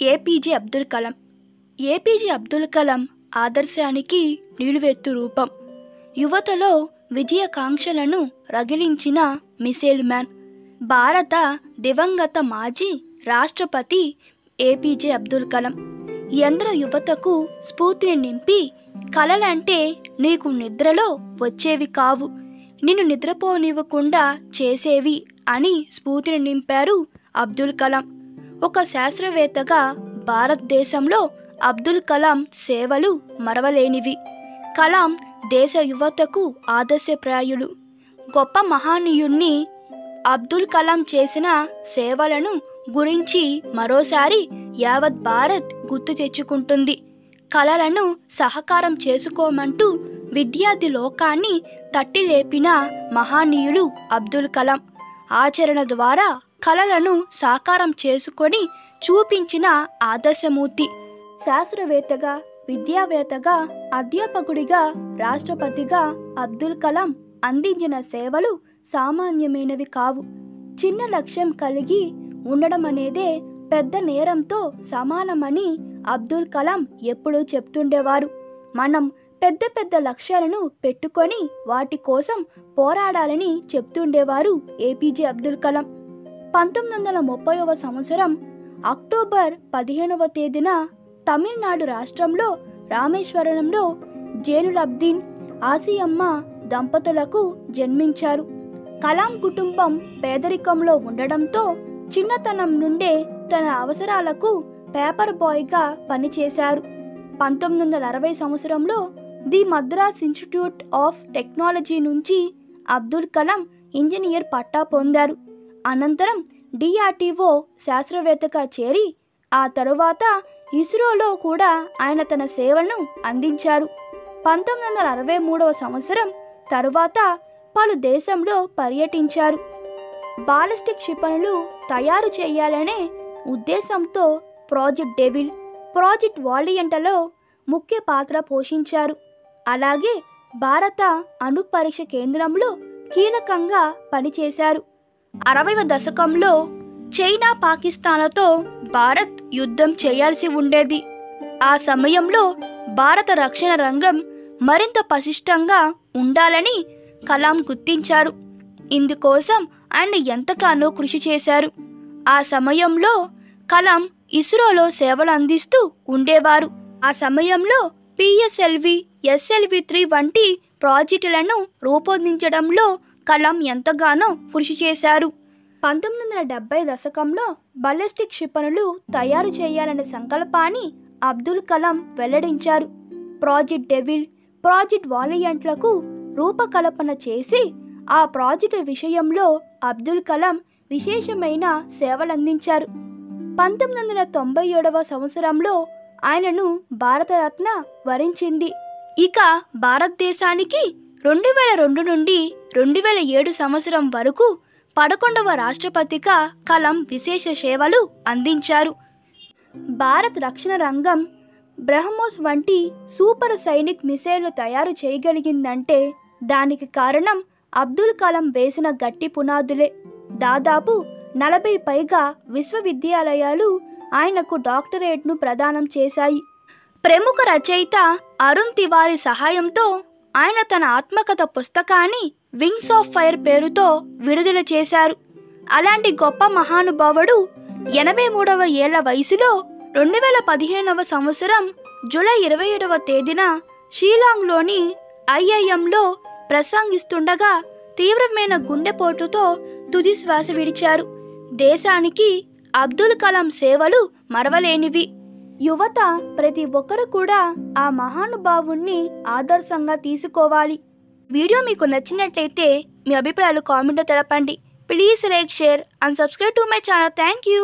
APJ Abdul Kalam. APJ Abdul Kalam ఆదర్శానికి నిలువెత్తు రూపం. యువతలో విజయకాంక్షలను రగిలించిన మిసైల్ మ్యాన్. భారత దివంగత మాజీ రాష్ట్రపతి ఏపీజే అబ్దుల్ కలాం ఎందరో యువతకు స్ఫూర్తిని నింపి, కలలంటే నీకు నిద్రలో వచ్చేవి కావు, నిన్ను నిద్రపోనివ్వకుండా చేసేవి అని స్ఫూర్తిని నింపారు అబ్దుల్ కలాం. ఒక శాస్త్రవేత్తగా భారతదేశంలో అబ్దుల్ కలాం సేవలు మరవలేనివి. కలాం దేశ యువతకు ఆదర్శప్రాయులు. గొప్ప మహనీయుణ్ణి అబ్దుల్ కలాం చేసిన సేవలను గురించి మరోసారి యావత్ భారత్ గుర్తు తెచ్చుకుంటుంది. కలలను సహకారం చేసుకోమంటూ విద్యార్థి లోకాన్ని తట్టి లేపిన మహనీయులు అబ్దుల్ కలాం. ఆచరణ ద్వారా కలలను సాకారం చేసుకొని చూపించిన ఆదర్శమూర్తి. శాస్త్రవేత్తగా, విద్యావేత్తగా, అధ్యాపకుడిగా, రాష్ట్రపతిగా అబ్దుల్ కలాం అందించిన సేవలు సామాన్యమైనవి కావు. చిన్న లక్ష్యం కలిగి ఉండడం అనేదే పెద్ద నేరంతో సమానమని అబ్దుల్ కలాం ఎప్పుడూ చెప్తుండేవారు. మనం పెద్ద పెద్ద లక్ష్యాలను పెట్టుకొని వాటి కోసం పోరాడాలని చెప్తుండేవారు ఏపీజే అబ్దుల్ కలాం. 1930వ సంవత్సరం అక్టోబర్ 15వ తేదీన తమిళనాడు రాష్ట్రంలో రామేశ్వరంలో జైనులబ్దీన్, ఆసియమ్మ దంపతులకు జన్మించారు. కలాం కుటుంబం పేదరికంలో ఉండడంతో చిన్నతనం నుండే తన అవసరాలకు పేపర్ బాయ్గా పనిచేశారు. 1960 సంవత్సరంలో the Madras institute of technology నుంచి అబ్దుల్ కలాం ఇంజనీర్ పట్టా పొందారు. అనంతరం డిఆర్డిఓ శాస్త్రవేత్తగా చేరి ఆ తరువాత ఇస్రోలో కూడా ఆయన తన సేవలను అందించారు. 1963వ సంవత్సరం తరువాత పలు దేశంలో పర్యటించారు. బాలిస్టిక్ క్షిపణులు తయారు చేయాలనే ఉద్దేశంతో ప్రాజెక్ట్ డెవిల్, ప్రాజెక్ట్ వాలియంట్లో ముఖ్య పాత్ర పోషించారు. అలాగే భారత అణు పరీక్ష కేంద్రంలో కీలకంగా పనిచేశారు. 60వ దశకంలో చైనా, పాకిస్తాన్లతో భారత్ యుద్ధం చేయాల్సి ఉండేది. ఆ సమయంలో భారత రక్షణ రంగం మరింత పటిష్టంగా ఉండాలని కలాం గుర్తించారు. ఇందుకోసం ఆయన ఎంతగానో కృషి చేశారు. ఆ సమయంలో కలాం ఇస్రోలో సేవలు అందిస్తూ ఉండేవారు. ఆ సమయంలో పిఎస్ఎల్వి, SLV-3 వంటి ప్రాజెక్టులను రూపొందించడంలో కలాం ఎంతగానో కృషి చేశారు. 1970 దశకంలో బాలిస్టిక్ క్షిపణులు తయారు చేయాలనే సంకల్పాన్ని అబ్దుల్ కలాం వెల్లడించారు. ప్రాజెక్ట్ డెవిల్, ప్రాజెక్ట్ వాలియంట్లకు రూపకల్పన చేసి ఆ ప్రాజెక్టు విషయంలో అబ్దుల్ కలాం విశేషమైన సేవలందించారు. 1997వ సంవత్సరంలో ఆయనను భారతరత్న వరించింది. ఇక భారతదేశానికి 2002 నుండి 2007 సంవత్సరం వరకు 11వ రాష్ట్రపతిగా కలాం విశేష సేవలు అందించారు. భారత రక్షణ రంగం బ్రహ్మోస్ వంటి సూపర్ సైనిక్ మిసైళ్లు తయారు చేయగలిగిందంటే దానికి కారణం అబ్దుల్ కలాం వేసిన గట్టి పునాదులే. దాదాపు 40 పైగా విశ్వవిద్యాలయాలు ఆయనకు డాక్టరేట్ను ప్రదానం చేశాయి. ప్రముఖ రచయిత అరుణ్ తివారీ సహాయంతో ఆయన తన ఆత్మకథ పుస్తకాన్ని వింగ్స్ ఆఫ్ ఫైర్ పేరుతో విడుదల చేశారు. అలాంటి గొప్ప మహానుభావుడు 83వ ఏళ్ల వయసులో 2015వ సంవత్సరం జూలై 27వ తేదీన షిలాంగ్లోని IIMలో ప్రసంగిస్తుండగా తీవ్రమైన గుండెపోటుతో తుది శ్వాస విడిచారు. దేశానికి అబ్దుల్ కలాం సేవలు మరవలేనివి. యువత ప్రతి ఒక్కరు కూడా ఆ మహానుభావుణ్ణి ఆదర్శంగా తీసుకోవాలి. వీడియో మీకు నచ్చినట్లయితే మీ అభిప్రాయాలు కామెంట్లో తెలపండి. Please like, share and subscribe to my channel. Thank you.